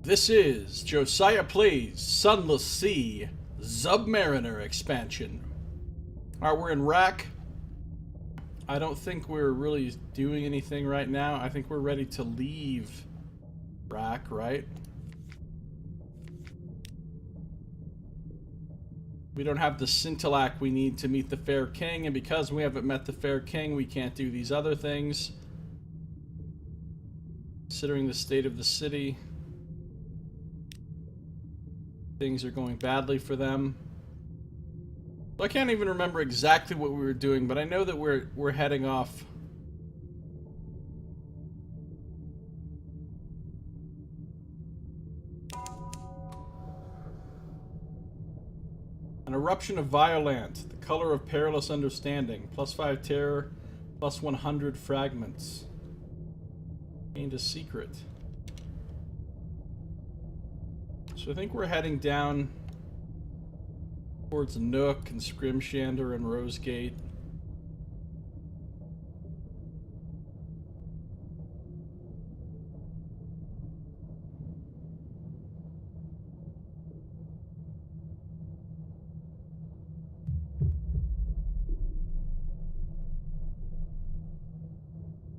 This is Josiah Plays Sunless Sea Zubmariner expansion. Alright, we're in Rack. I don't think we're really doing anything right now. I think we're ready to leave Rack, right? We don't have the scintillac we need to meet the Fair King, and because we haven't met the Fair King, we can't do these other things. Considering the state of the city, things are going badly for them. I can't even remember exactly what we were doing, but I know that we're heading off. An eruption of Violent, the color of perilous understanding, +5 terror, +100 fragments. Gained a secret. So I think we're heading down towards Nook and Scrimshander and Rosegate.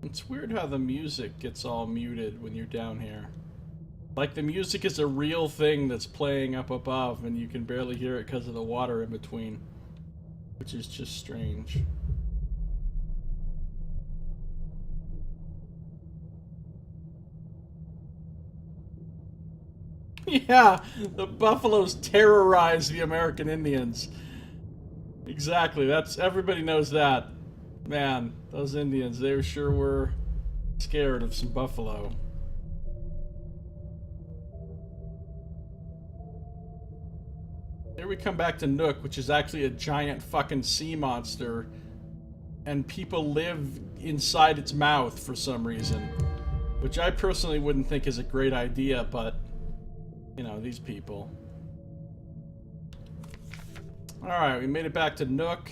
It's weird how the music gets all muted when you're down here. Like the music is a real thing that's playing up above and you can barely hear it because of the water in between. Which is just strange. Yeah, the buffaloes terrorize the American Indians. Exactly, everybody knows that. Man, those Indians, they sure were scared of some buffalo. Here we come back to Nook, which is actually a giant fucking sea monster, and people live inside its mouth for some reason, which I personally wouldn't think is a great idea, but, you know, these people. Alright, we made it back to Nook.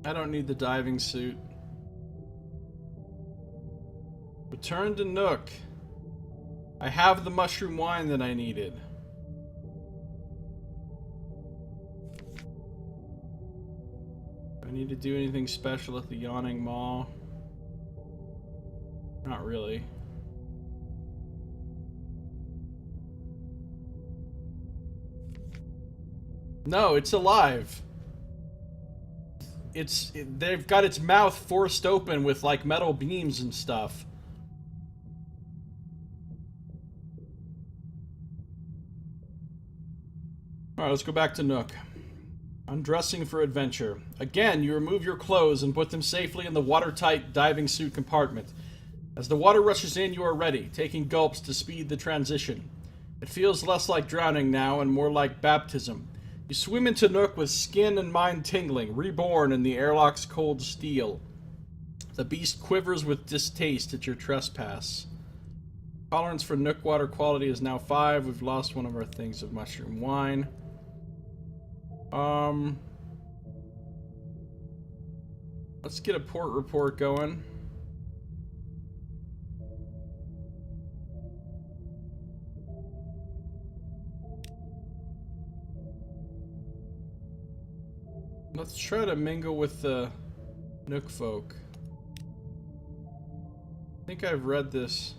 I don't need the diving suit. Return to Nook. I have the mushroom wine that I needed. Do I need to do anything special at the Yawning Maw? Not really. No, it's alive. They've got its mouth forced open with like metal beams and stuff. Alright, let's go back to Nook. Undressing for adventure. Again, you remove your clothes and put them safely in the watertight diving suit compartment. As the water rushes in, you are ready, taking gulps to speed the transition. It feels less like drowning now and more like baptism. You swim into Nook with skin and mind tingling, reborn in the airlock's cold steel. The beast quivers with distaste at your trespass. Tolerance for Nook water quality is now 5. We've lost one of our things of mushroom wine. Let's get a port report going. Let's try to mingle with the Nook folk. I think I've read this.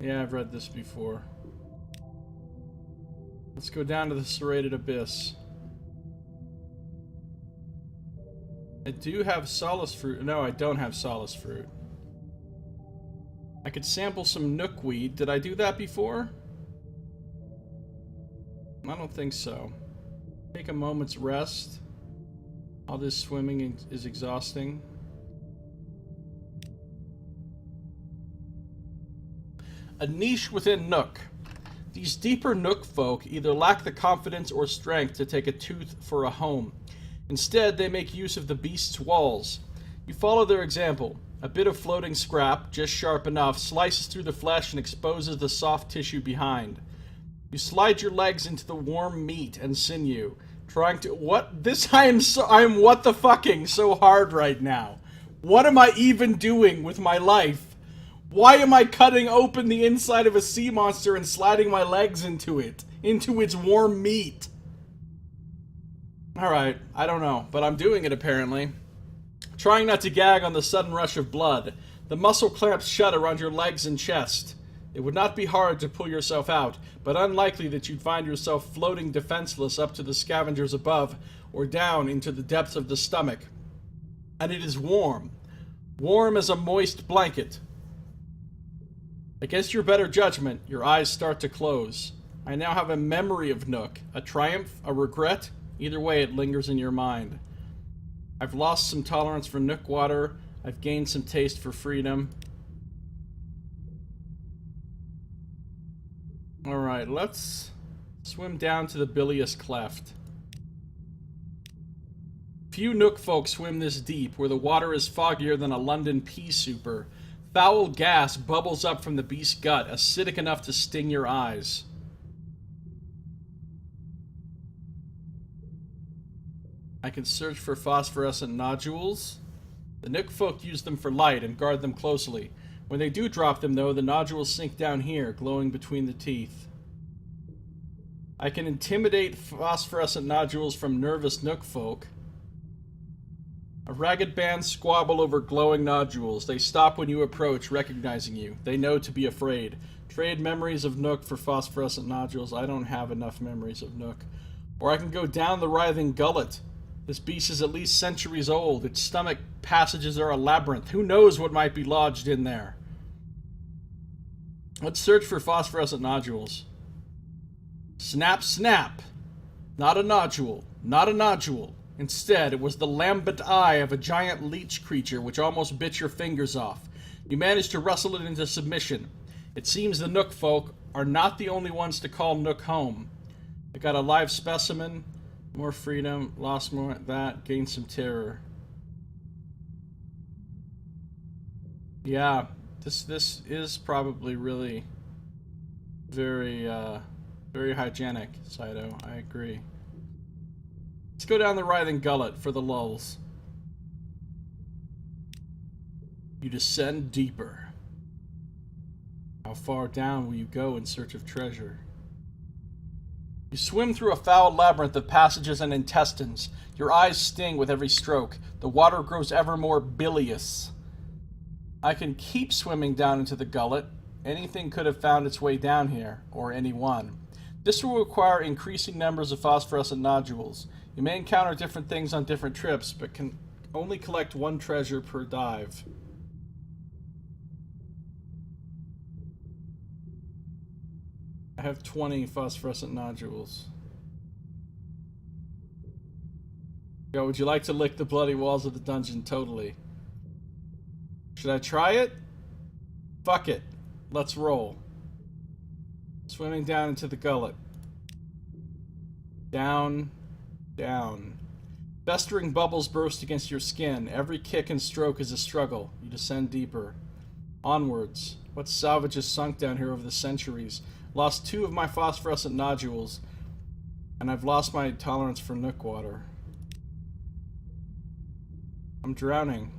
Yeah, I've read this before. Let's go down to the Serrated Abyss. I do have Solace Fruit. No, I don't have Solace Fruit. I could sample some Nookweed. Did I do that before? I don't think so. Take a moment's rest. All this swimming is exhausting. A niche within Nook. These deeper Nook folk either lack the confidence or strength to take a tooth for a home. Instead, they make use of the beast's walls. You follow their example. A bit of floating scrap, just sharp enough, slices through the flesh and exposes the soft tissue behind. You slide your legs into the warm meat and sinew, trying to... What? This I am what the fucking so hard right now. What am I even doing with my life? Why am I cutting open the inside of a sea monster and sliding my legs into it? Into its warm meat? Alright, I don't know, but I'm doing it apparently. Trying not to gag on the sudden rush of blood. The muscle clamps shut around your legs and chest. It would not be hard to pull yourself out, but unlikely that you'd find yourself floating defenseless up to the scavengers above, or down into the depths of the stomach. And it is warm. Warm as a moist blanket. Against your better judgment, your eyes start to close. I now have a memory of Nook. A triumph, a regret. Either way, it lingers in your mind. I've lost some tolerance for Nook water. I've gained some taste for freedom. Alright, let's swim down to the bilious cleft. Few Nook folk swim this deep, where the water is foggier than a London pea souper. Foul gas bubbles up from the beast's gut, acidic enough to sting your eyes. I can search for phosphorescent nodules. The Nook folk use them for light and guard them closely. When they do drop them, though, the nodules sink down here, glowing between the teeth. I can intimidate phosphorescent nodules from nervous Nook folk. A ragged band squabble over glowing nodules. They stop when you approach, recognizing you. They know to be afraid. Trade memories of Nook for phosphorescent nodules. I don't have enough memories of Nook. Or I can go down the writhing gullet. This beast is at least centuries old. Its stomach passages are a labyrinth. Who knows what might be lodged in there? Let's search for phosphorescent nodules. Snap, snap. Not a nodule. Not a nodule. Instead, it was the lambent eye of a giant leech creature which almost bit your fingers off. You managed to wrestle it into submission. It seems the Nook folk are not the only ones to call Nook home. I got a live specimen. More freedom. Lost more at that. Gained some terror. Yeah. This is probably really very hygienic, Saito. I agree. Let's go down the writhing gullet for the lulls. You descend deeper. How far down will you go in search of treasure? You swim through a foul labyrinth of passages and intestines. Your eyes sting with every stroke. The water grows ever more bilious. I can keep swimming down into the gullet. Anything could have found its way down here, or anyone. This will require increasing numbers of phosphorescent nodules. You may encounter different things on different trips, but can only collect one treasure per dive. I have 20 phosphorescent nodules. Yo, would you like to lick the bloody walls of the dungeon? Totally. Should I try it? Fuck it. Let's roll. Swimming down into the gullet. Down, down. Festering bubbles burst against your skin. Every kick and stroke is a struggle. You descend deeper. Onwards. What salvage has sunk down here over the centuries? Lost 2 of my phosphorescent nodules, and I've lost my tolerance for Nook water. I'm drowning.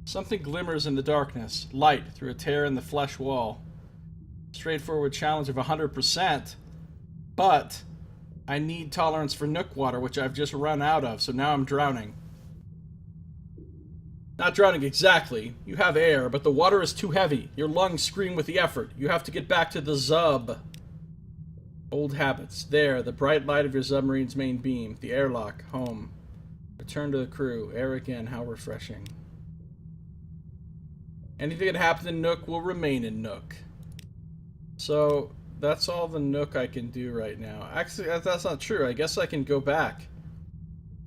Something glimmers in the darkness. Light through a tear in the flesh wall. Straightforward challenge of 100%, but I need tolerance for Nook water, which I've just run out of, so now I'm drowning. Not drowning exactly. You have air, but the water is too heavy. Your lungs scream with the effort. You have to get back to the Zub. Old habits. There, the bright light of your submarine's main beam. The airlock. Home. Return to the crew. Air again. How refreshing. Anything that happened in Nook will remain in Nook. So, that's all the Nook I can do right now. Actually, that's not true. I guess I can go back.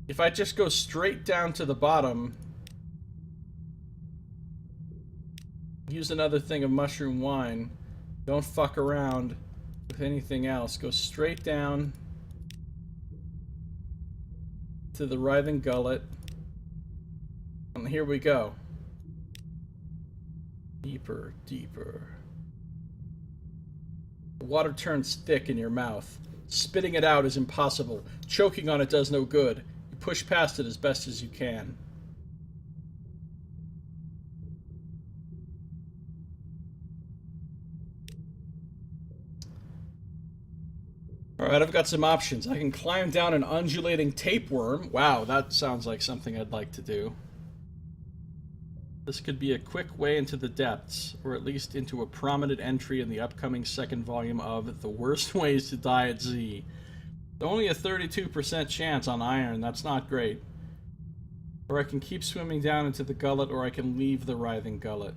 If I just go straight down to the bottom... Use another thing of mushroom wine. Don't fuck around with anything else. Go straight down to the writhing gullet. And here we go. Deeper, deeper. The water turns thick in your mouth. Spitting it out is impossible. Choking on it does no good. You push past it as best as you can. Alright, I've got some options. I can climb down an undulating tapeworm. Wow, that sounds like something I'd like to do. This could be a quick way into the depths, or at least into a prominent entry in the upcoming second volume of The Worst Ways to Die at Z. Only a 32% chance on iron, that's not great. Or I can keep swimming down into the gullet, or I can leave the writhing gullet.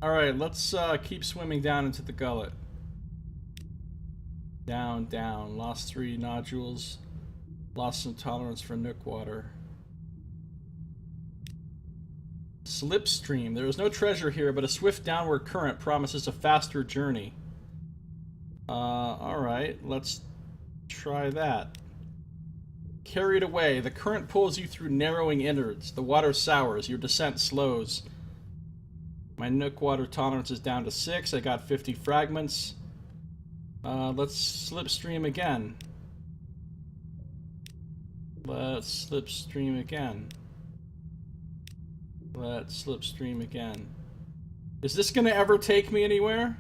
Alright, let's keep swimming down into the gullet. Down, down. Lost 3 nodules. Lost some tolerance for nook water. Slipstream. There is no treasure here, but a swift downward current promises a faster journey. Alright, let's try that. Carried away. The current pulls you through narrowing innards. The water sours. Your descent slows. My nook water tolerance is down to 6. I got 50 fragments. Let's slipstream again. Let's slipstream again. Let's slipstream again. Is this gonna ever take me anywhere?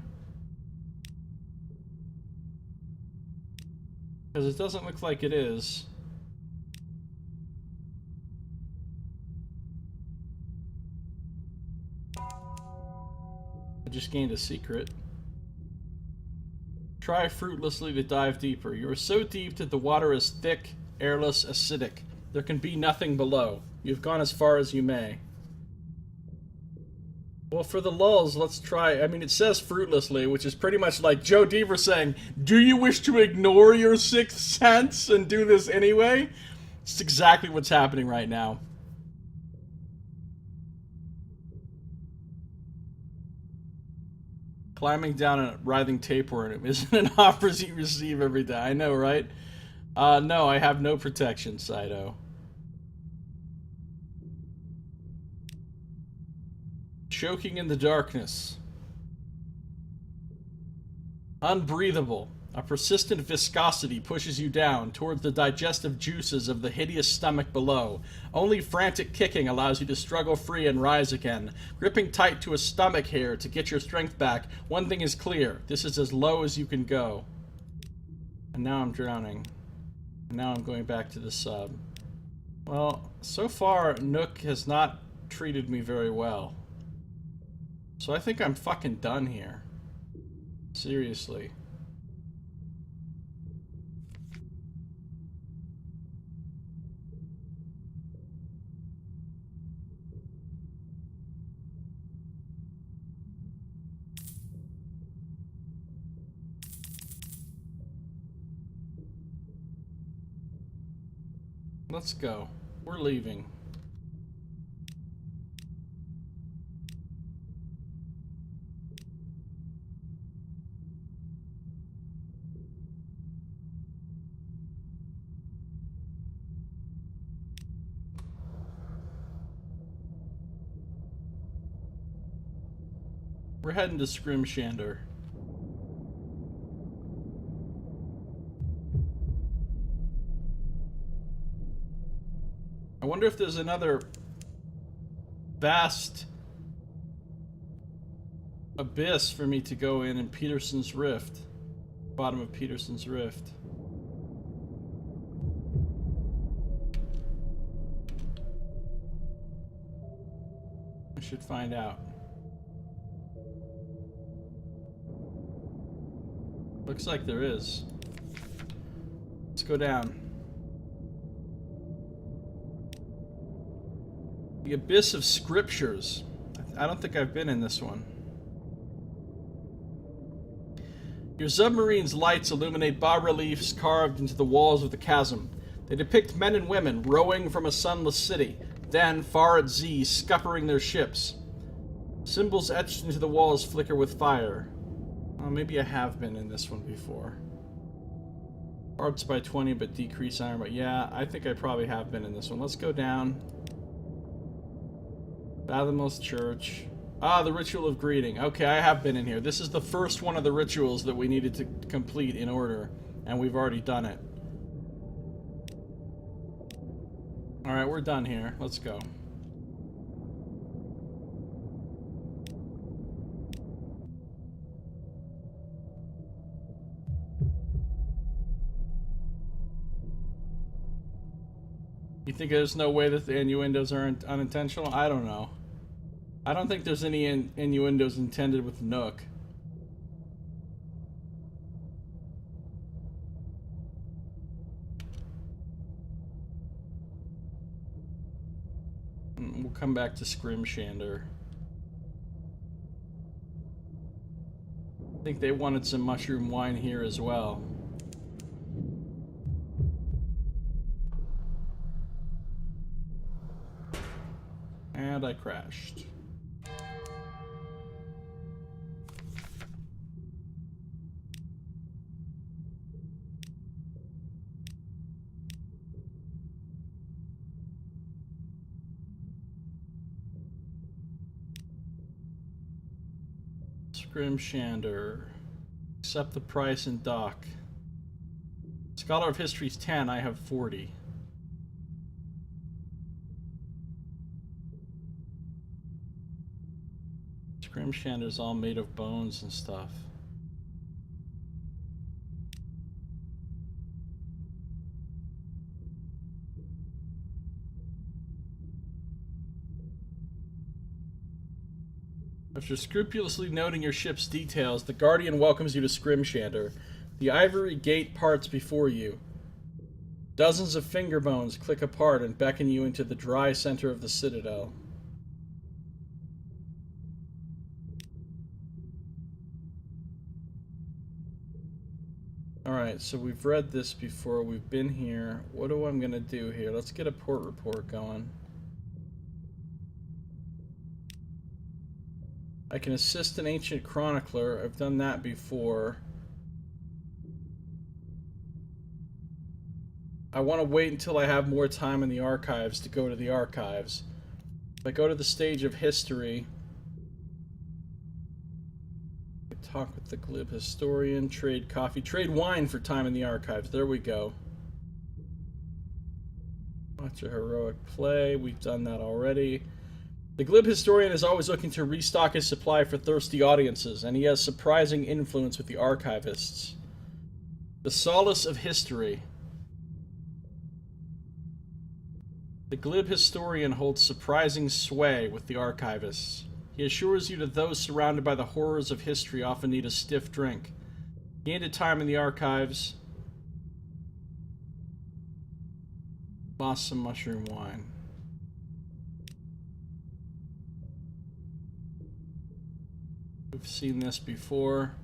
Because it doesn't look like it is. I just gained a secret. Try fruitlessly to dive deeper. You are so deep that the water is thick, airless, acidic. There can be nothing below. You've gone as far as you may. Well, for the lulz, let's try. I mean, it says fruitlessly, which is pretty much like Joe Deaver saying, do you wish to ignore your sixth sense and do this anyway? It's exactly what's happening right now. Climbing down a writhing tapeworm isn't an offer you receive every day. I know, right? No, I have no protection, Saito. Choking in the darkness. Unbreathable. A persistent viscosity pushes you down towards the digestive juices of the hideous stomach below. Only frantic kicking allows you to struggle free and rise again. Gripping tight to a stomach hair to get your strength back, one thing is clear. This is as low as you can go. And now I'm drowning. And now I'm going back to the sub. Well, so far, Nook has not treated me very well. So I think I'm fucking done here. Seriously. Let's go. We're leaving. We're heading to Scrimshander. I wonder if there's another vast abyss for me to go in Peterson's Rift. Bottom of Peterson's Rift. I should find out. Looks like there is. Let's go down. The Abyss of Scriptures. I don't think I've been in this one. Your submarine's lights illuminate bas-reliefs carved into the walls of the chasm. They depict men and women rowing from a sunless city, then, far at Z, scuppering their ships. Symbols etched into the walls flicker with fire. Oh, maybe I have been in this one before. Arts by 20, but decrease iron. But yeah, I think I probably have been in this one. Let's go down. Fathomless Church. Ah, the Ritual of Greeting. Okay, I have been in here. This is the first one of the rituals that we needed to complete in order, and we've already done it. Alright, we're done here. Let's go. You think there's no way that the innuendos are unintentional? I don't know. I don't think there's any innuendos intended with Nook. We'll come back to Scrimshander. I think they wanted some mushroom wine here as well. And I crashed. Scrimshander. Accept the price and dock. Scholar of History's 10, I have 40. Scrimshander's all made of bones and stuff. After scrupulously noting your ship's details, the Guardian welcomes you to Scrimshander. The ivory gate parts before you. Dozens of finger bones click apart and beckon you into the dry center of the citadel. Alright, so we've read this before, we've been here. What am I gonna do here? Let's get a port report going. I can assist an ancient chronicler. I've done that before. I want to wait until I have more time in the archives to go to the archives. If I go to the stage of history, I talk with the glib historian, trade coffee, trade wine for time in the archives. There we go. Watch a heroic play. We've done that already. The glib historian is always looking to restock his supply for thirsty audiences, and he has surprising influence with the archivists. The solace of history. The glib historian holds surprising sway with the archivists. He assures you that those surrounded by the horrors of history often need a stiff drink. Gained time in the archives. Lost some mushroom wine. We've seen this before.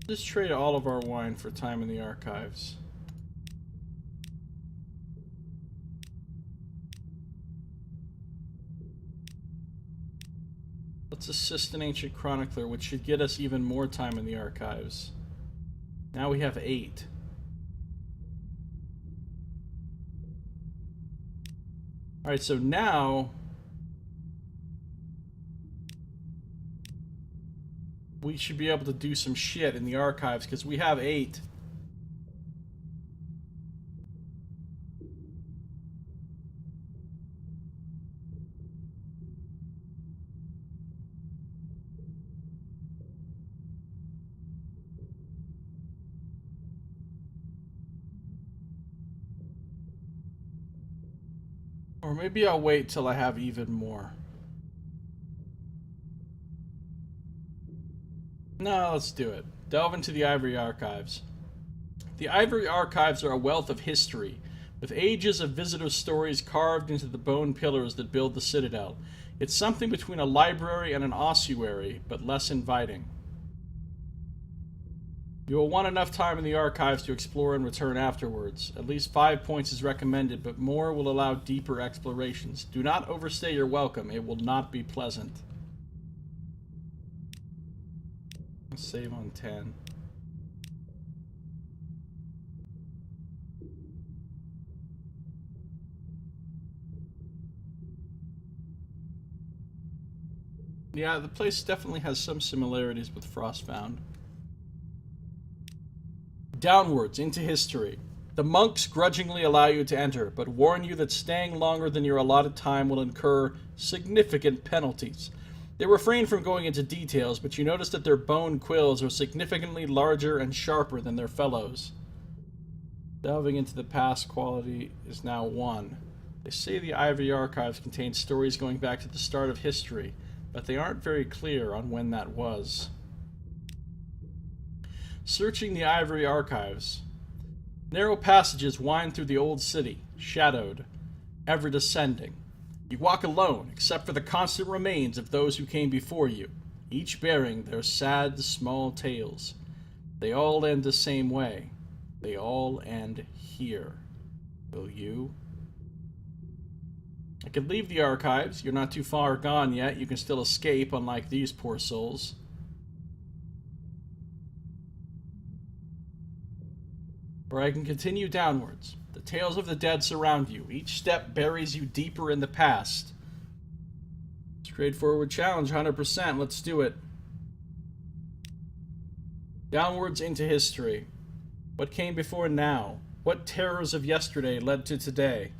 Just trade all of our wine for time in the archives. Let's assist an ancient chronicler, which should get us even more time in the archives. Now we have 8. Alright, so now we should be able to do some shit in the archives, because we have 8. Or maybe I'll wait till I have even more. No, let's do it. Delve into the Ivory Archives. The Ivory Archives are a wealth of history, with ages of visitor stories carved into the bone pillars that build the citadel. It's something between a library and an ossuary, but less inviting. You will want enough time in the archives to explore and return afterwards. At least 5 points is recommended, but more will allow deeper explorations. Do not overstay your welcome. It will not be pleasant. Let's save on 10. Yeah, the place definitely has some similarities with Frostbound. Downwards into history. The monks grudgingly allow you to enter, but warn you that staying longer than your allotted time will incur significant penalties. They refrain from going into details, but you notice that their bone quills are significantly larger and sharper than their fellows. Delving into the past quality is now 1. They say the Ivory Archives contain stories going back to the start of history, but they aren't very clear on when that was. Searching the Ivory Archives. Narrow passages wind through the old city, shadowed, ever descending. You walk alone, except for the constant remains of those who came before you, each bearing their sad, small tales. They all end the same way. They all end here. Will you? I could leave the archives. You're not too far gone yet. You can still escape, unlike these poor souls. Or I can continue downwards. The tales of the dead surround you. Each step buries you deeper in the past. Straightforward challenge, 100%. Let's do it. Downwards into history. What came before now? What terrors of yesterday led to today?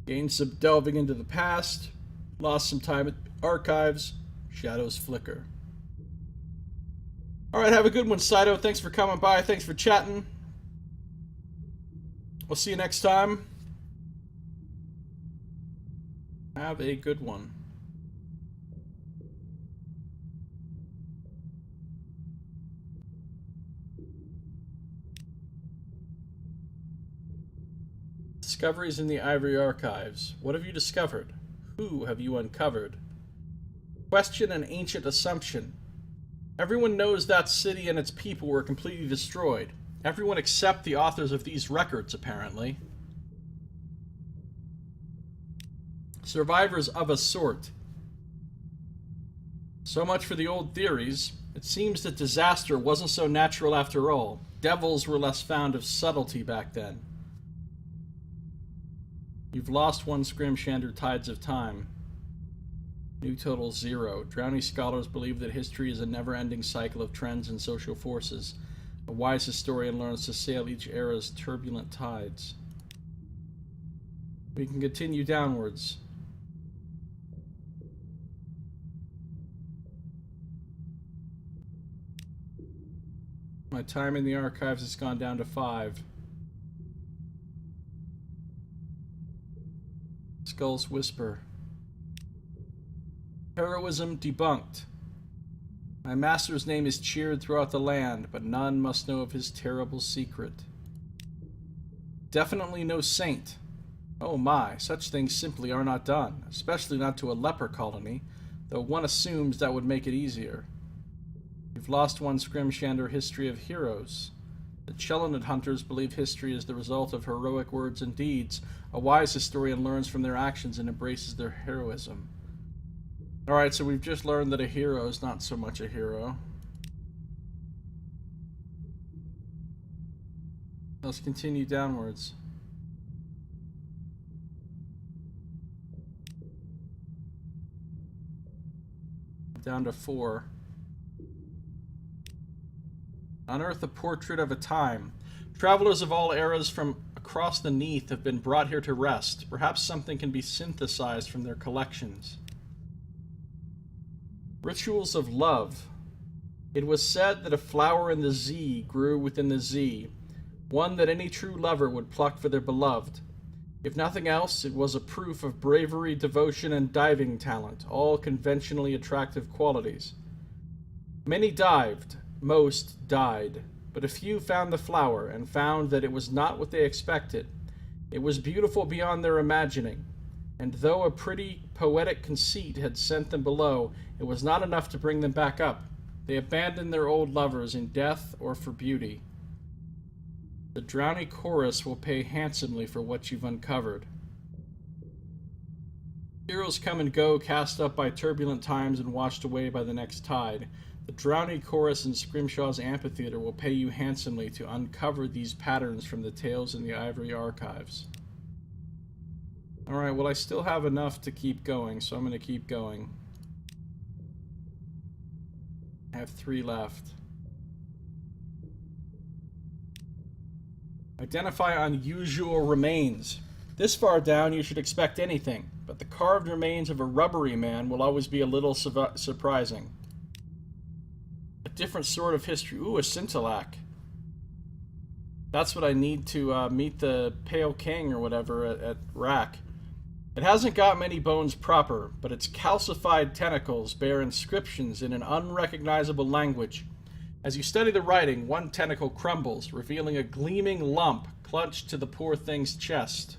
Gained some delving into the past. Lost some time at archives. Shadows flicker. Alright, have a good one, Saito. Thanks for coming by. Thanks for chatting. We'll see you next time. Have a good one. Discoveries in the Ivory Archives. What have you discovered? Who have you uncovered? Question an ancient assumption. Everyone knows that city and its people were completely destroyed. Everyone except the authors of these records, apparently. Survivors of a sort. So much for the old theories. It seems that disaster wasn't so natural after all. Devils were less fond of subtlety back then. You've lost 1 Scrimshander Tides of Time. New total 0. Drowning scholars believe that history is a never-ending cycle of trends and social forces. A wise historian learns to sail each era's turbulent tides. We can continue downwards. My time in the archives has gone down to 5. Skull's Whisper. Heroism debunked. My master's name is cheered throughout the land, but none must know of his terrible secret. Definitely no saint. Oh my, such things simply are not done, especially not to a leper colony, though one assumes that would make it easier. You've lost 1 Scrimshander History of Heroes. The Chelonid hunters believe history is the result of heroic words and deeds. A wise historian learns from their actions and embraces their heroism. Alright, so we've just learned that a hero is not so much a hero. Let's continue downwards. Down to 4. Unearth a portrait of a time. Travelers of all eras from across the Neath have been brought here to rest. Perhaps something can be synthesized from their collections. Rituals of love. It was said that a flower in the Z grew within the Z, one that any true lover would pluck for their beloved. If nothing else, it was a proof of bravery, devotion, and diving talent, all conventionally attractive qualities. Many dived, most died, but a few found the flower and found that it was not what they expected. It was beautiful beyond their imagining, and though a pretty, poetic conceit had sent them below, it was not enough to bring them back up. They abandoned their old lovers in death or for beauty. The Drowny Chorus will pay handsomely for what you've uncovered. Heroes come and go, cast up by turbulent times and washed away by the next tide. The Drowny Chorus in Scrimshaw's amphitheater will pay you handsomely to uncover these patterns from the tales in the Ivory Archives. Alright, well I still have enough to keep going, so I'm going to keep going. I have 3 left. Identify unusual remains. This far down, you should expect anything, but the carved remains of a rubbery man will always be a little surprising. A different sort of history. Ooh, a scintillac. That's what I need to meet the Pale King or whatever at Rack. It hasn't got many bones proper, but its calcified tentacles bear inscriptions in an unrecognizable language. As you study the writing, one tentacle crumbles, revealing a gleaming lump clutched to the poor thing's chest.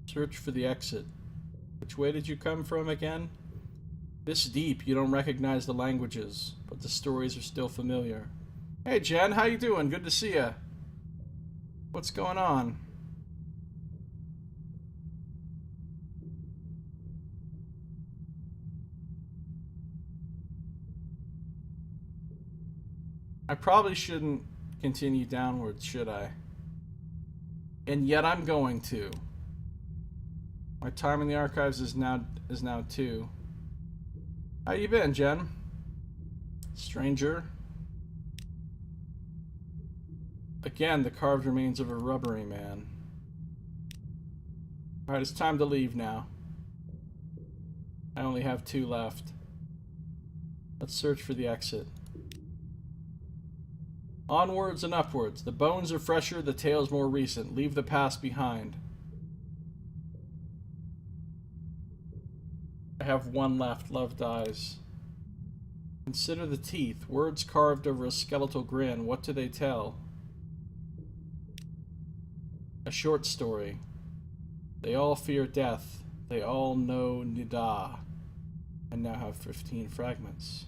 Search for the exit. Which way did you come from again? This deep, you don't recognize the languages, but the stories are still familiar. Hey Jen, how you doing? Good to see ya. What's going on? I probably shouldn't continue downwards, should I? And yet I'm going to. My time in the archives is now 2. How you been, Jen? Stranger. Again, the carved remains of a rubbery man. Alright, it's time to leave now. I only have 2 left. Let's search for the exit. Onwards and upwards. The bones are fresher, the tale's more recent. Leave the past behind. I have 1 left. Love dies. Consider the teeth. Words carved over a skeletal grin. What do they tell? A short story. They all fear death. They all know Nida. I now have 15 fragments.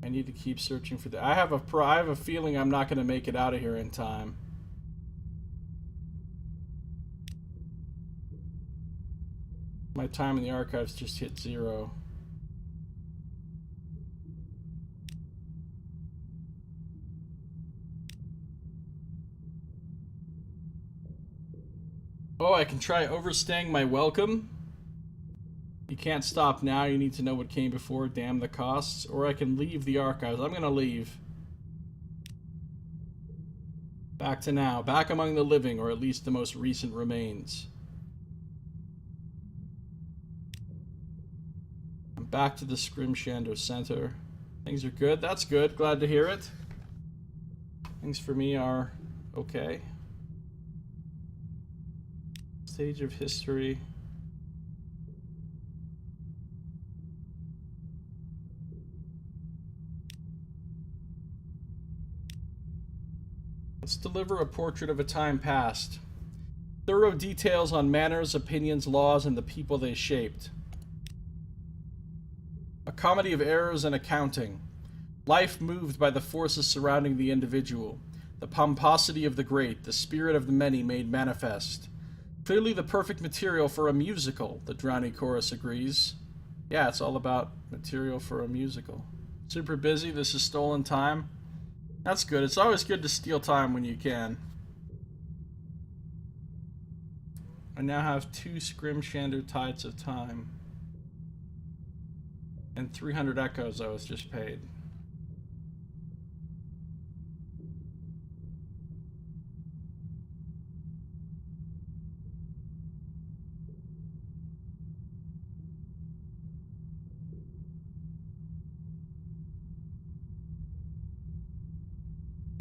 I need to keep searching for the... I have a feeling I'm not going to make it out of here in time. My time in the archives just hit 0. Oh, I can try overstaying my welcome. You can't stop now. You need to know what came before. Damn the costs. Or I can leave the archives. I'm going to leave. Back to now. Back among the living, or at least the most recent remains. I'm back to the Scrimshander Center. Things are good. That's good. Glad to hear it. Things for me are okay. Stage of history. Let's deliver a portrait of a time past. Thorough details on manners, opinions, laws, and the people they shaped. A comedy of errors and accounting. Life moved by the forces surrounding the individual. The pomposity of the great, the spirit of the many made manifest. Clearly the perfect material for a musical, the Drowny Chorus agrees. Yeah, it's all about material for a musical. Super busy, this is stolen time. That's good. It's always good to steal time when you can. I now have 2 Scrimshander Tides of Time. And 300 echoes I was just paid.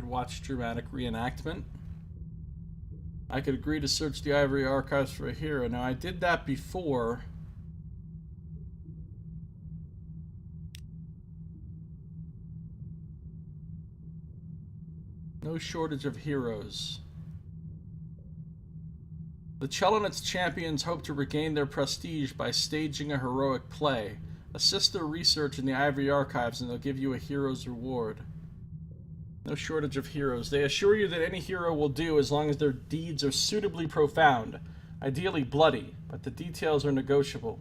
Watch dramatic reenactment. I could agree to search the Ivory Archives for a hero. Now, I did that before. No shortage of heroes. The Chell and its champions hope to regain their prestige by staging a heroic play. Assist their research in the Ivory Archives and they'll give you a hero's reward. No shortage of heroes. They assure you that any hero will do as long as their deeds are suitably profound, ideally bloody, but the details are negotiable.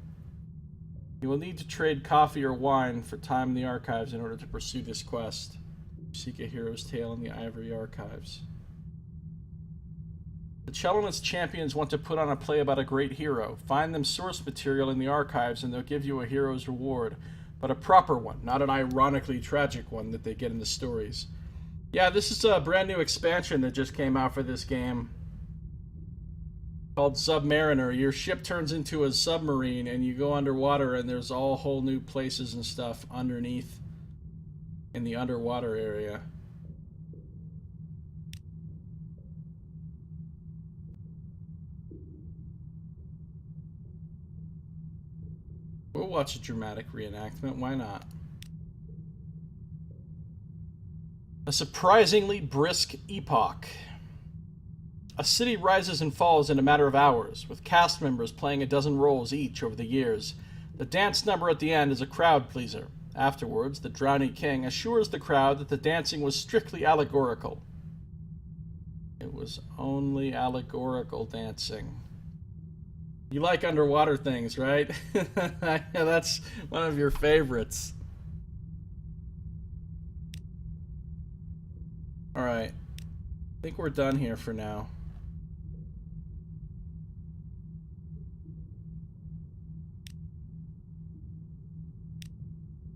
You will need to trade coffee or wine for time in the archives in order to pursue this quest. Seek a hero's tale in the Ivory Archives. The Chelonist champions want to put on a play about a great hero. Find them source material in the archives and they'll give you a hero's reward. But a proper one, not an ironically tragic one that they get in the stories. Yeah, this is a brand new expansion that just came out for this game. Called Zubmariner. Your ship turns into a submarine and you go underwater and there's all whole new places and stuff underneath in the underwater area. We'll watch a dramatic reenactment, why not? A surprisingly brisk epoch. A city rises and falls in a matter of hours, with cast members playing a dozen roles each over the years. The dance number at the end is a crowd pleaser. Afterwards, the Drowny King assures the crowd that the dancing was strictly allegorical. It was only allegorical dancing. You like underwater things, right? Yeah, that's one of your favorites. Alright. I think we're done here for now.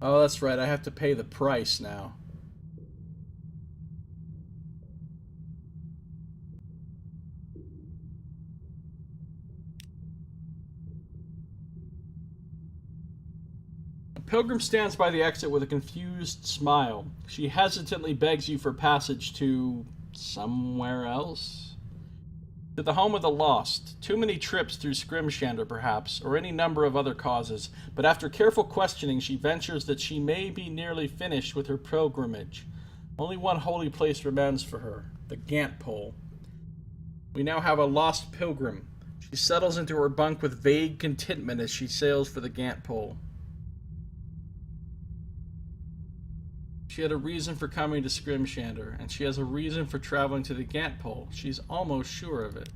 Oh, that's right. I have to pay the price now. A pilgrim stands by the exit with a confused smile. She hesitantly begs you for passage to somewhere else? To the home of the lost. Too many trips through Scrimshander, perhaps, or any number of other causes, but after careful questioning she ventures that she may be nearly finished with her pilgrimage. Only one holy place remains for her, the Gant Pole. We now have a lost pilgrim. She settles into her bunk with vague contentment as she sails for the Gant Pole. She had a reason for coming to Scrimshander, and she has a reason for traveling to the Gant Pole. She's almost sure of it.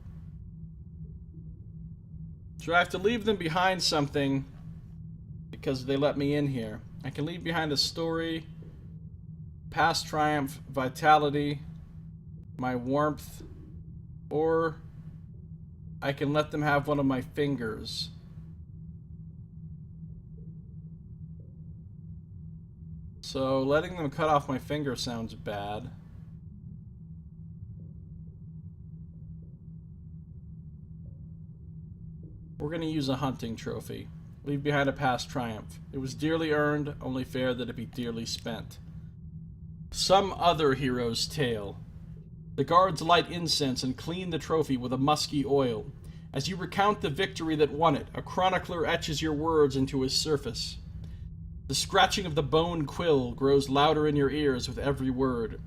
So I have to leave them behind something because they let me in here. I can leave behind a story, past triumph, vitality, my warmth, or I can let them have one of my fingers. So letting them cut off my finger sounds bad. We're going to use a hunting trophy. Leave behind a past triumph. It was dearly earned, only fair that it be dearly spent. Some other hero's tale. The guards light incense and clean the trophy with a musky oil. As you recount the victory that won it, a chronicler etches your words into his surface. The scratching of the bone quill grows louder in your ears with every word.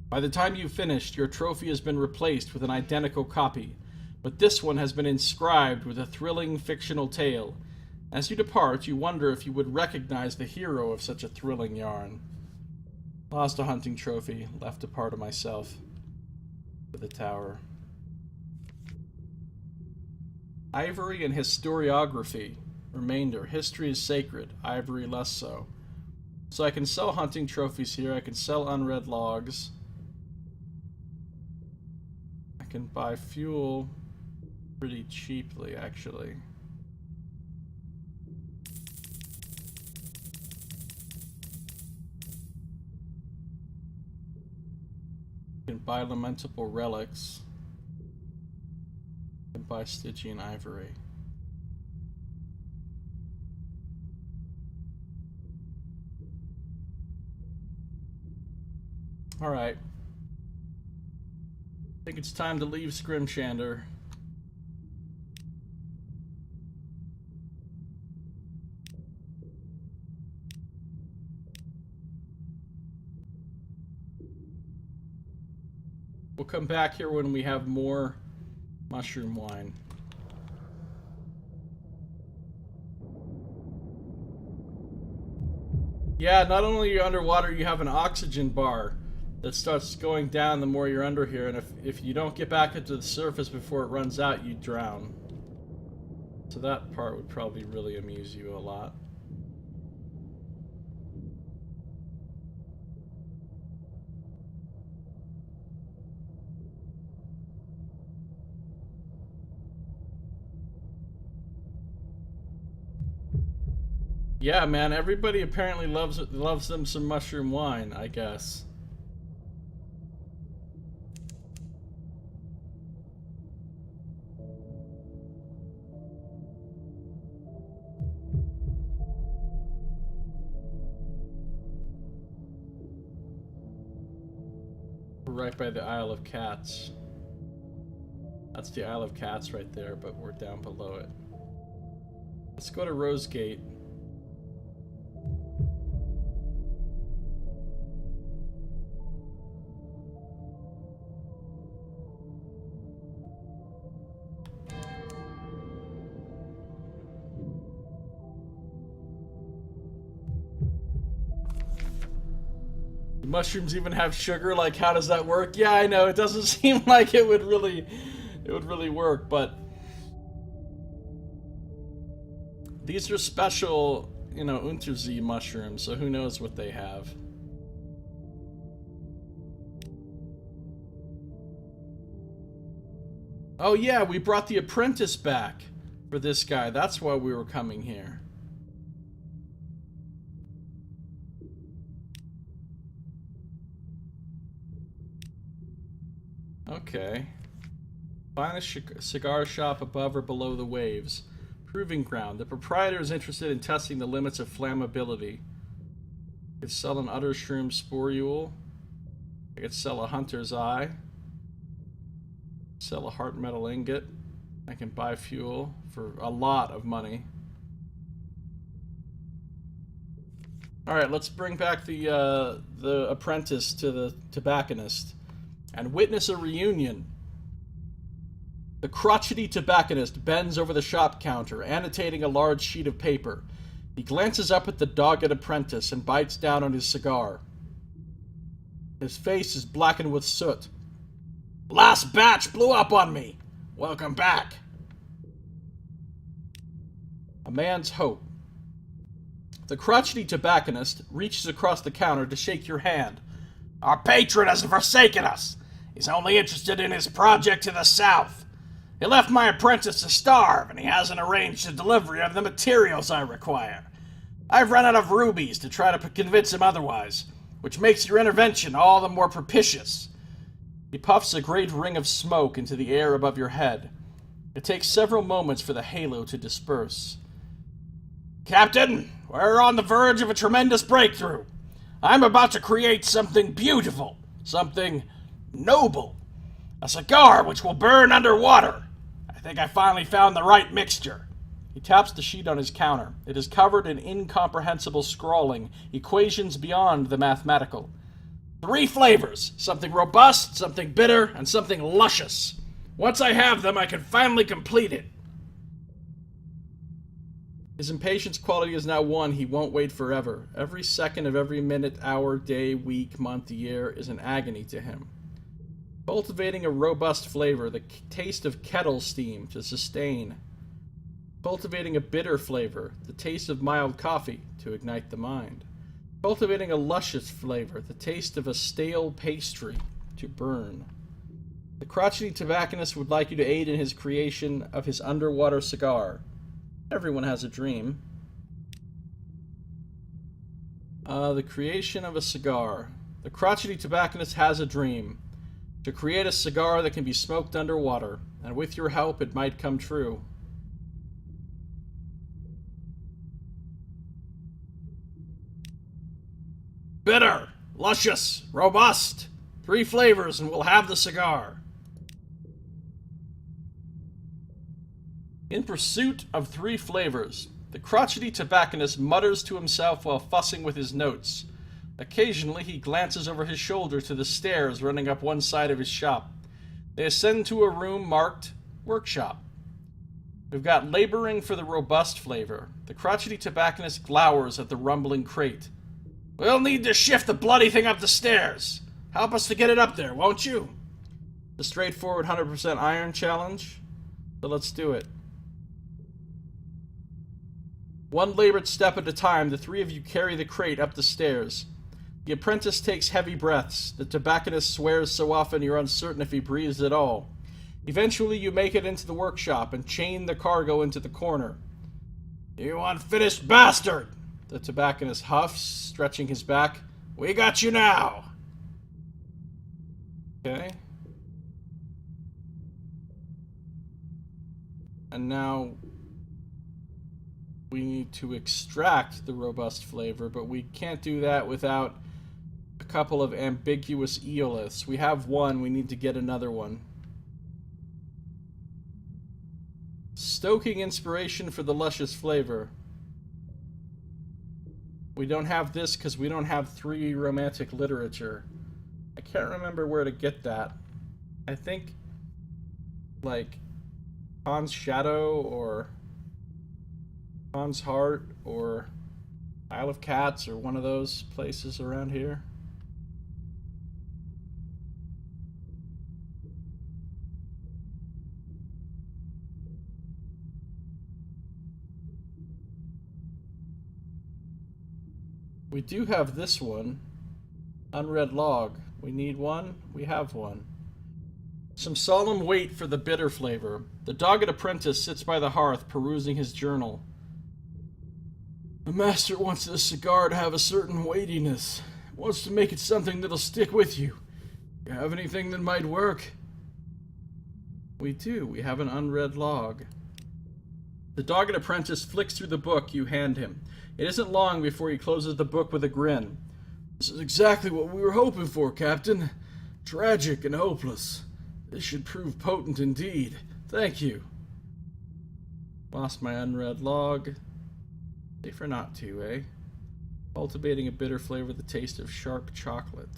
By the time you've finished, your trophy has been replaced with an identical copy, but this one has been inscribed with a thrilling fictional tale. As you depart, you wonder if you would recognize the hero of such a thrilling yarn. Lost a hunting trophy, left a part of myself for the tower. Ivory and historiography. Remainder. History is sacred. Ivory less so. So I can sell hunting trophies here. I can sell unread logs. I can buy fuel pretty cheaply, actually. I can buy lamentable relics. I can buy Stygian ivory. Alright. I think it's time to leave Scrimshander. We'll come back here when we have more mushroom wine. Yeah, not only are you underwater, you have an oxygen bar that starts going down the more you're under here, and if you don't get back into the surface before it runs out, you drown. So that part would probably really amuse you a lot. Yeah, man, everybody apparently loves them some mushroom wine, I guess. We're right by the Isle of Cats. That's the Isle of Cats right there, but we're down below it. Let's go to Rosegate. Mushrooms even have sugar? Like, how does that work? Yeah, I know, it doesn't seem like it would really work, but these are special, you know, Unterzee mushrooms, so who knows what they have. Oh yeah, we brought the apprentice back for this guy. That's why we were coming here. Okay. Find a cigar shop above or below the waves. Proving ground. The proprietor is interested in testing the limits of flammability. I could sell an udder shroom sporule. I could sell a hunter's eye. Sell a heart metal ingot. I can buy fuel for a lot of money. Alright, let's bring back the apprentice to the tobacconist and witness a reunion. The crotchety tobacconist bends over the shop counter, annotating a large sheet of paper. He glances up at the dogged apprentice and bites down on his cigar. His face is blackened with soot. Last batch blew up on me. Welcome back. A man's hope. The crotchety tobacconist reaches across the counter to shake your hand. Our patron hasn't forsaken us. He's only interested in his project to the south. He left my apprentice to starve, and he hasn't arranged the delivery of the materials I require. I've run out of rubies to try to convince him otherwise, which makes your intervention all the more propitious. He puffs a great ring of smoke into the air above your head. It takes several moments for the halo to disperse. Captain, we're on the verge of a tremendous breakthrough. I'm about to create something beautiful, something noble. A cigar which will burn underwater. I think I finally found the right mixture. He taps the sheet on his counter. It is covered in incomprehensible scrawling, equations beyond the mathematical. 3 flavors, something robust, something bitter, and something luscious. Once I have them, I can finally complete it. His impatience quality is now 1. He won't wait forever. Every second of every minute, hour, day, week, month, year is an agony to him. Cultivating a robust flavor, the taste of kettle steam to sustain. Cultivating a bitter flavor, the taste of mild coffee to ignite the mind. Cultivating a luscious flavor, the taste of a stale pastry to burn. The crotchety tobacconist would like you to aid in his creation of his underwater cigar. Everyone has a dream. The creation of a cigar. The crotchety tobacconist has a dream. To create a cigar that can be smoked underwater, and with your help it might come true. Bitter, luscious, robust. 3 flavors and we'll have the cigar. In pursuit of 3 flavors, the crotchety tobacconist mutters to himself while fussing with his notes. Occasionally he glances over his shoulder to the stairs running up one side of his shop. They ascend to a room marked Workshop. We've got laboring for the robust flavor. The crotchety tobacconist glowers at the rumbling crate. We'll need to shift the bloody thing up the stairs. Help us to get it up there, won't you? The straightforward 100% iron challenge. So let's do it. One labored step at a time, the 3 of you carry the crate up the stairs. The apprentice takes heavy breaths. The tobacconist swears so often you're uncertain if he breathes at all. Eventually you make it into the workshop and chain the cargo into the corner. You unfinished bastard! The tobacconist huffs, stretching his back. We got you now! Okay. And now we need to extract the robust flavor, but we can't do that without a couple of ambiguous eoliths. We have one, we need to get another one. Stoking inspiration for the luscious flavor. We don't have this because we don't have 3 romantic literature. I can't remember where to get that. I think, like, Han's Shadow or Han's Heart or Isle of Cats or one of those places around here. We do have this one. Unread log. We need one. We have one. Some solemn wait for the bitter flavor. The dogged apprentice sits by the hearth, perusing his journal. The master wants this cigar to have a certain weightiness. Wants to make it something that'll stick with you. You have anything that might work? We do. We have an unread log. The dogged apprentice flicks through the book you hand him. It isn't long before he closes the book with a grin. This is exactly what we were hoping for, Captain. Tragic and hopeless. This should prove potent indeed. Thank you. Lost my unread log. Safer not to, eh? Cultivating a bitter flavor with the taste of sharp chocolate.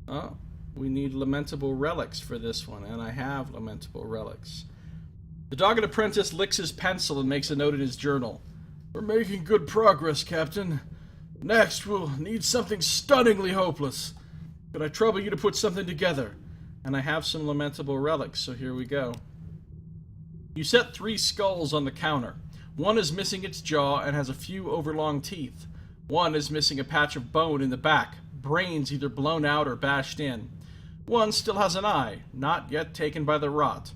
Oh, we need lamentable relics for this one, and I have lamentable relics. The dogged apprentice licks his pencil and makes a note in his journal. We're making good progress, Captain. Next, we'll need something stunningly hopeless. Could I trouble you to put something together? And I have some lamentable relics, so here we go. You set 3 skulls on the counter. One is missing its jaw and has a few overlong teeth. One is missing a patch of bone in the back, brains either blown out or bashed in. One still has an eye, not yet taken by the rot.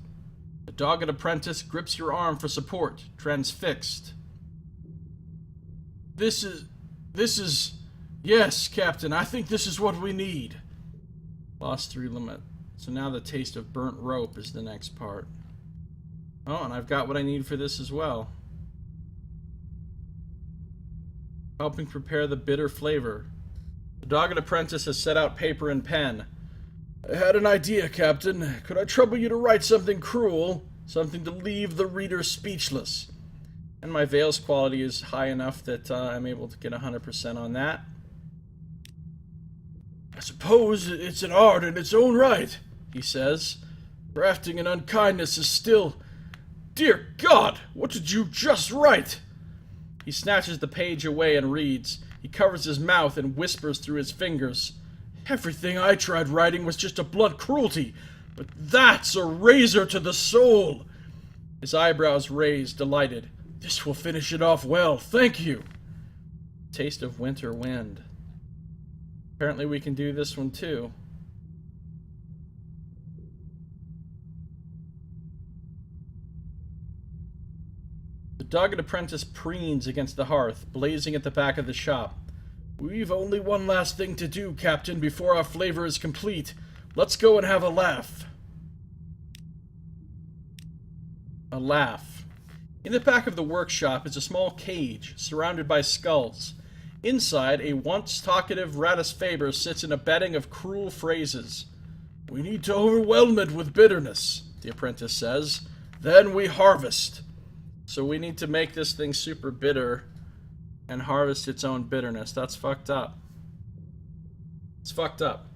The dogged apprentice grips your arm for support, transfixed. This is... Yes, Captain, I think this is what we need. Lost 3 lament. So now the taste of burnt rope is the next part. Oh, and I've got what I need for this as well. Helping prepare the bitter flavor. The dogged apprentice has set out paper and pen. I had an idea, Captain. Could I trouble you to write something cruel? Something to leave the reader speechless. And my Veil's quality is high enough that I'm able to get 100% on that. I suppose it's an art in its own right, he says. Crafting an unkindness is still... Dear God, what did you just write? He snatches the page away and reads. He covers his mouth and whispers through his fingers. Everything I tried writing was just a blunt cruelty, but that's a razor to the soul. His eyebrows raised, delighted. This will finish it off well, thank you. Taste of winter wind. Apparently we can do this one too. The dogged apprentice preens against the hearth, blazing at the back of the shop. We've only one last thing to do, Captain, before our flavor is complete. Let's go and have a laugh. A laugh. In the back of the workshop is a small cage, surrounded by skulls. Inside, a once talkative Ratus Faber sits in a bedding of cruel phrases. We need to overwhelm it with bitterness, the apprentice says. Then we harvest. So we need to make this thing super bitter and harvest its own bitterness. That's fucked up. It's fucked up.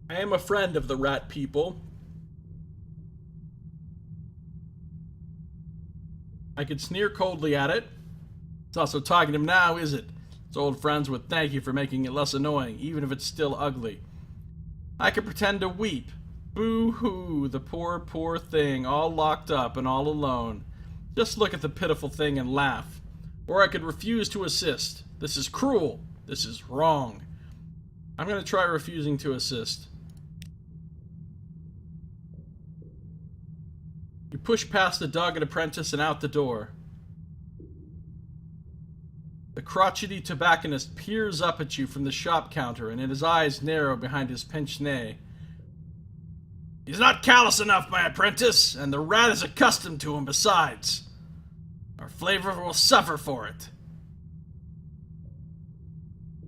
I am a friend of the rat people. I could sneer coldly at it. It's also talking to him now, is it? Its old friends would thank you for making it less annoying, even if it's still ugly. I could pretend to weep. Boo-hoo, the poor, poor thing, all locked up and all alone. Just look at the pitiful thing and laugh. Or I could refuse to assist. This is cruel. This is wrong. I'm going to try refusing to assist. push past the dogged apprentice and out the door. The crotchety tobacconist peers up at you from the shop counter, and his eyes narrow behind his pince-nez. He's not callous enough, my apprentice, and the rat is accustomed to him besides. Our flavor will suffer for it.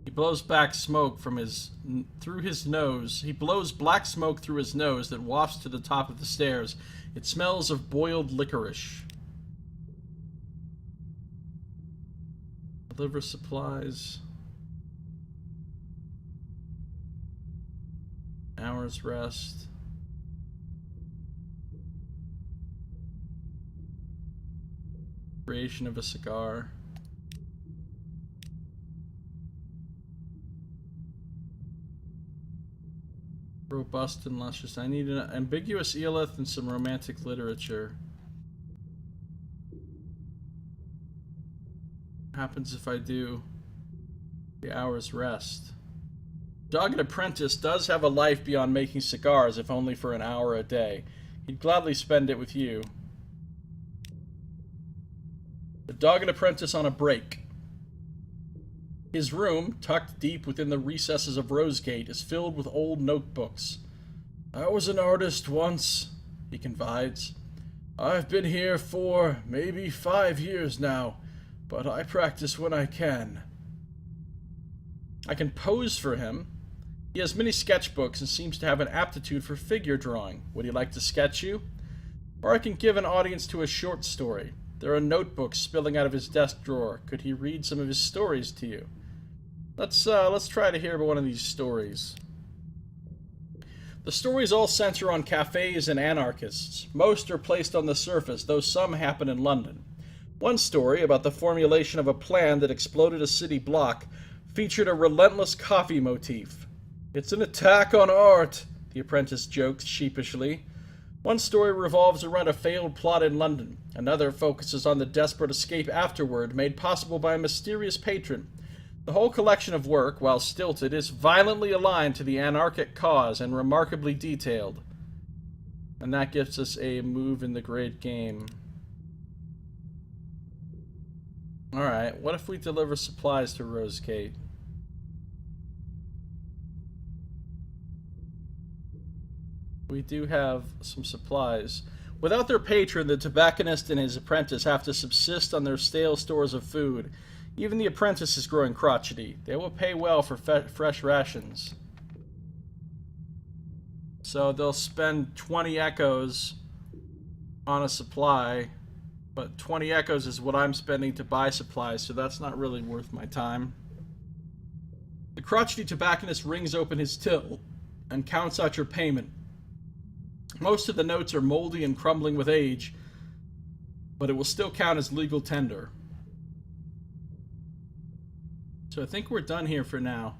He blows back smoke through his nose. He blows black smoke through his nose that wafts to the top of the stairs. It smells of boiled licorice. Deliver supplies. Hour's rest. Creation of a cigar. Robust and luscious. I need an ambiguous eelith and some romantic literature. What happens if I do the hour's rest? Dogged apprentice does have a life beyond making cigars, if only for an hour a day. He'd gladly spend it with you. The dogged apprentice on a break. His room, tucked deep within the recesses of Rosegate, is filled with old notebooks. I was an artist once, he confides. I've been here for maybe 5 years now, but I practice when I can. I can pose for him. He has many sketchbooks and seems to have an aptitude for figure drawing. Would he like to sketch you? Or I can give an audience to a short story. There are notebooks spilling out of his desk drawer. Could he read some of his stories to you? Let's try to hear about one of these stories. The stories all center on cafes and anarchists. Most are placed on the surface, though some happen in London. One story, about the formulation of a plan that exploded a city block, featured a relentless coffee motif. It's an attack on art, the apprentice jokes sheepishly. One story revolves around a failed plot in London. Another focuses on the desperate escape afterward, made possible by a mysterious patron. The whole collection of work, while stilted, is violently aligned to the anarchic cause and remarkably detailed. And that gives us a move in the great game. Alright, what if we deliver supplies to Rosegate? We do have some supplies. Without their patron, the tobacconist and his apprentice have to subsist on their stale stores of food. Even the apprentice is growing crotchety. They will pay well for fresh rations. So they'll spend 20 echoes on a supply, but 20 echoes is what I'm spending to buy supplies, so that's not really worth my time. The crotchety tobacconist rings open his till and counts out your payment. Most of the notes are moldy and crumbling with age, but it will still count as legal tender. So I think we're done here for now.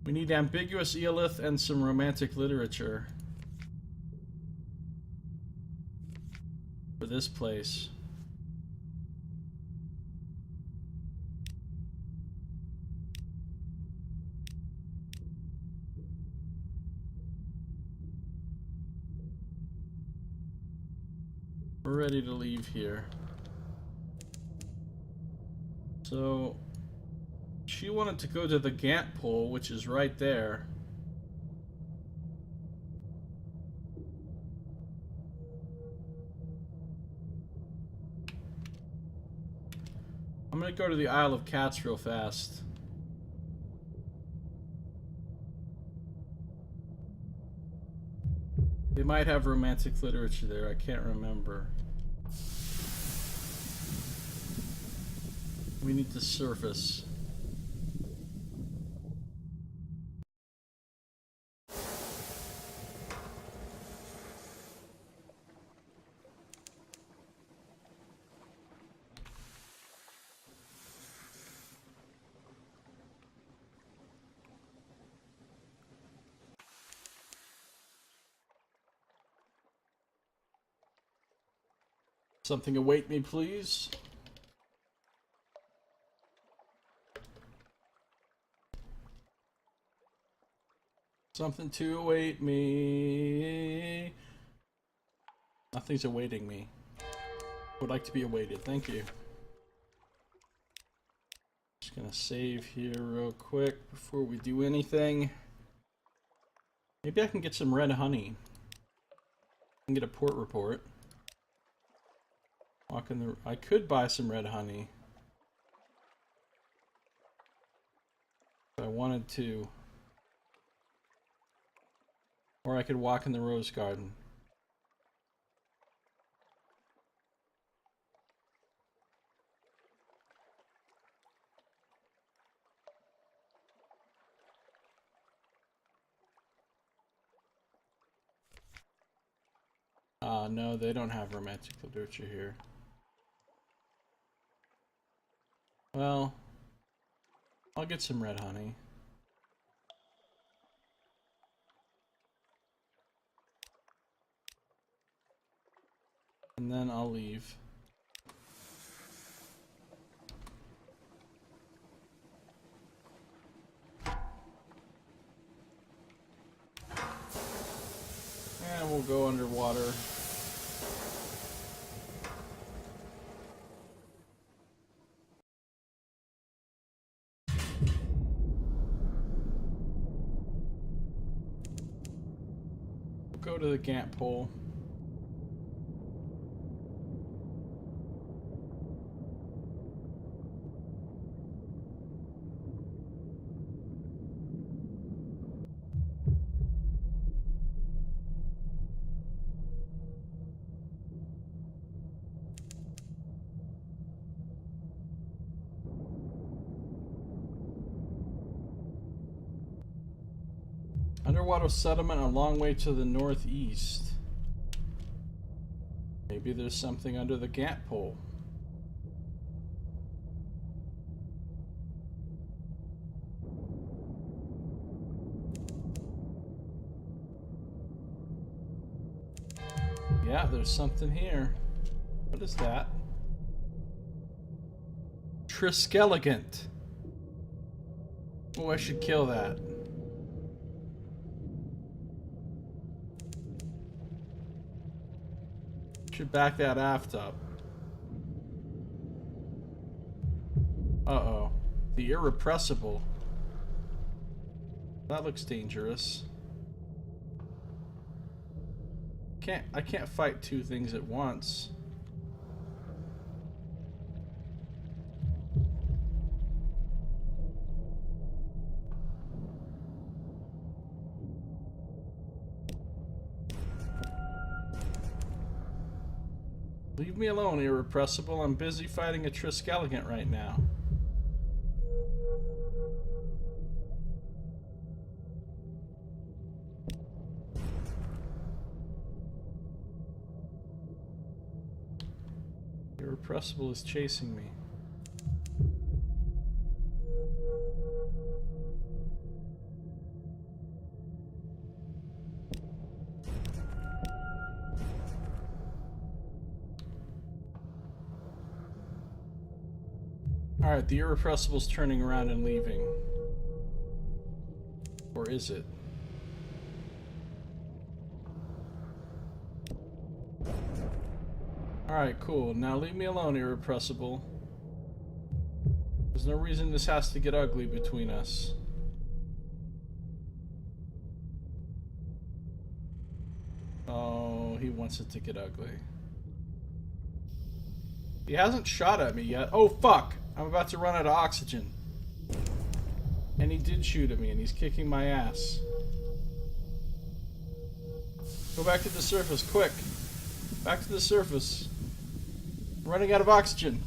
We need ambiguous eelith and some romantic literature for this place. We're ready to leave here. So she wanted to go to the Gant pool, which is right there. I'm gonna go to the Isle of Cats real fast. They might have romantic literature there, I can't remember. We need to surface. Something await me, please. Something to await me. Nothing's awaiting me. Would like to be awaited. Thank you. Just gonna save here real quick before we do anything. Maybe I can get some red honey. I can get a port report. Walk in the... I could buy some red honey. If I wanted to. Or I could walk in the rose garden. No, they don't have romantic literature here. Well, I'll get some red honey. And then I'll leave. And we'll go underwater. Go to the Gant pole. Underwater settlement a long way to the northeast. Maybe there's something under the Gant pole. Yeah, there's something here. What is that? Triskelegant. Oh, I should kill that. Should back that aft up. Uh-oh. The Irrepressible. That looks dangerous. I can't fight two things at once. Leave me alone, Irrepressible. I'm busy fighting a Triskelegant right now. Irrepressible is chasing me. Alright, the Irrepressible's turning around and leaving. Or is it? Alright, cool. Now leave me alone, Irrepressible. There's no reason this has to get ugly between us. Oh, he wants it to get ugly. He hasn't shot at me yet. Oh, fuck! I'm about to run out of oxygen. And he did shoot at me, and he's kicking my ass. Go back to the surface, quick. Back to the surface. I'm running out of oxygen.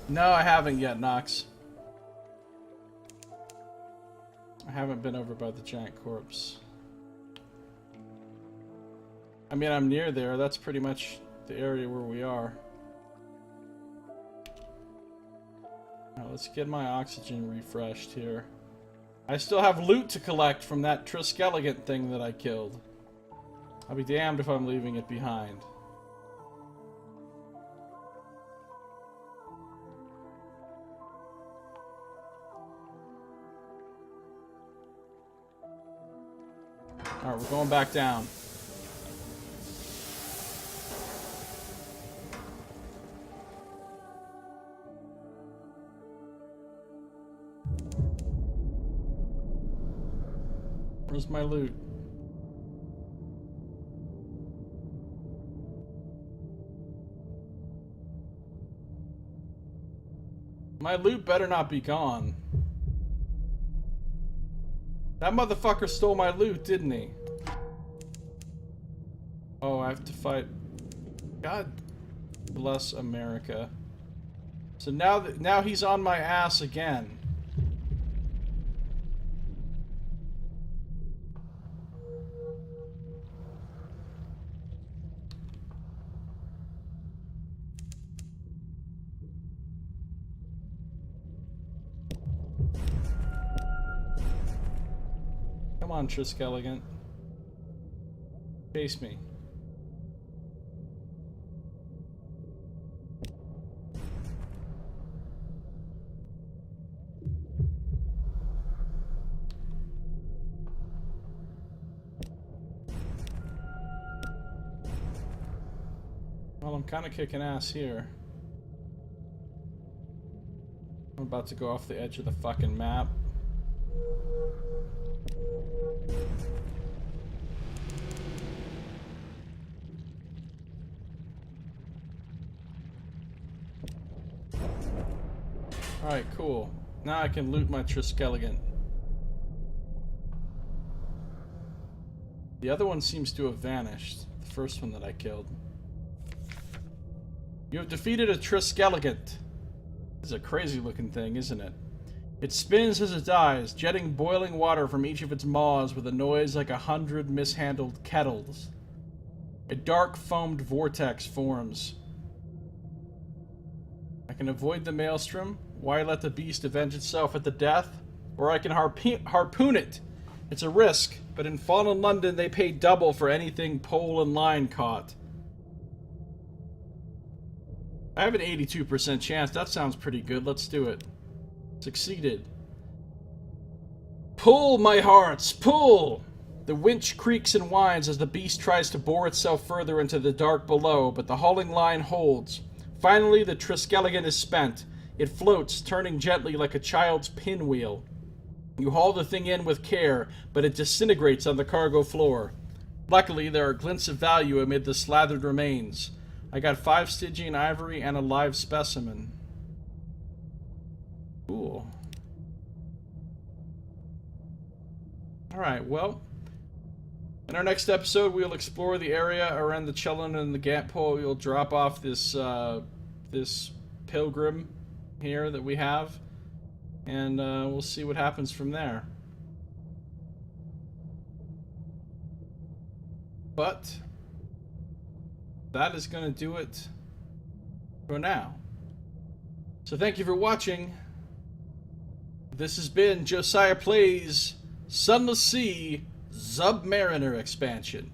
No, I haven't yet, Nox. I haven't been over by the giant corpse. I mean, I'm near there. That's pretty much the area where we are. Now, let's get my oxygen refreshed here. I still have loot to collect from that Triskelegant thing that I killed. I'll be damned if I'm leaving it behind. Alright, we're going back down. Where's my loot? My loot better not be gone. That motherfucker stole my loot, didn't he? Oh, I have to fight. God bless America. So now he's on my ass again. Come on, Triskelion. Chase me. Well, I'm kind of kicking ass here. I'm about to go off the edge of the fucking map. Alright, cool. Now I can loot my Triskelion. The other one seems to have vanished. The first one that I killed. You have defeated a Triskelion. It's a crazy looking thing, isn't it? It spins as it dies, jetting boiling water from each of its maws with a noise like 100 mishandled kettles. A dark foamed vortex forms. I can avoid the maelstrom. Why let the beast avenge itself at the death? Or I can harpoon it. It's a risk, but in fallen London they pay double for anything pole and line caught. I have an 82% chance. That sounds pretty good. Let's do it. Succeeded. Pull, my hearts, pull! The winch creaks and whines as the beast tries to bore itself further into the dark below, but the hauling line holds. Finally, the Triskelion is spent. It floats, turning gently like a child's pinwheel. You haul the thing in with care, but it disintegrates on the cargo floor. Luckily, there are glints of value amid the slathered remains. I got 5 Stygian ivory and a live specimen. Cool. Alright, well, in our next episode, we'll explore the area around the Chelon and the Gantpole. We'll drop off this, this pilgrim here that we have, and we'll see what happens from there. But that is going to do it for now. So thank you for watching. This has been Josiah Plays Sunless Sea Zubmariner expansion.